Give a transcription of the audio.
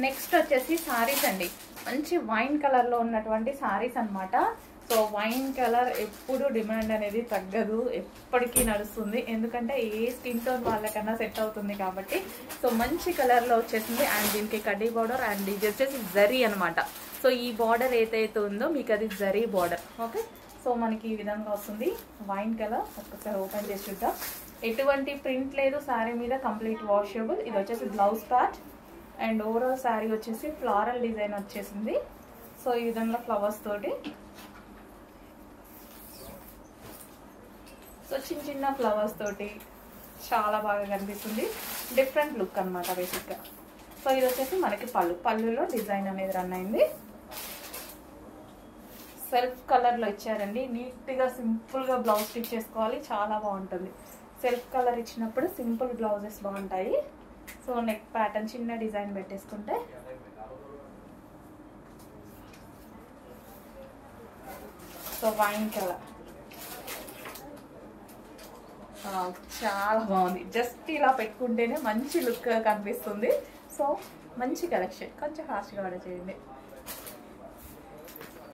Next వచ్చేసి సారీస్ అండి. మంచి వైన్ కలర్లో ఉన్నటువంటి సారీస్ అన్నమాట. సో వైన్ కలర్ ఎప్పుడు డిమాండ్ అనేది తగ్గదు, ఎప్పటికీ నడుస్తుంది. ఎందుకంటే ఏ స్కిన్ టోన్ వాళ్ళకన్నా సెట్ అవుతుంది కాబట్టి. సో మంచి కలర్లో వచ్చేసింది. అండ్ దీనికి కడ్డీ బార్డర్ అండ్ ఇది వచ్చేసి జరీ అనమాట. సో ఈ బార్డర్ ఏదైతే ఉందో మీకు అది జరీ బార్డర్. ఓకే, సో మనకి ఈ విధంగా వస్తుంది వైన్ కలర్. ఒక్కసారి ఓపెన్ చేసి చూద్దాం. ఎటువంటి ప్రింట్ లేదు శారీ మీద, కంప్లీట్ వాషబుల్. ఇది వచ్చేసి blouse part. And overall sari వచ్చేసి ఫ్లారల్ డిజైన్ వచ్చేసింది. సో ఈ విధంగా ఫ్లవర్స్ తోటి, సో చిన్న చిన్న ఫ్లవర్స్ తోటి చాలా బాగా కనిపిస్తుంది. డిఫరెంట్ లుక్ అనమాట బేసిక్గా. సో ఇది వచ్చేసి మనకి పళ్ళులో డిజైన్ అనేది రన్ అయింది. సెల్ఫ్ కలర్లో ఇచ్చారండి. నీట్గా సింపుల్గా బ్లౌజ్ స్టిచ్ చేసుకోవాలి, చాలా బాగుంటుంది. సెల్ఫ్ కలర్ ఇచ్చినప్పుడు సింపుల్ బ్లౌజెస్ బాగుంటాయి. సో నెక్ ప్యాటర్న్ చిన్న డిజైన్ పెట్టేసుకుంటే సో వైన్ కలర్ చాలా బాగుంది. జస్ట్ ఇలా పెట్టుకుంటేనే మంచి లుక్ కనిపిస్తుంది. సో మంచి కలెక్షన్, కొంచెం ఫాస్ట్గా ఆర్డర్ చేయండి.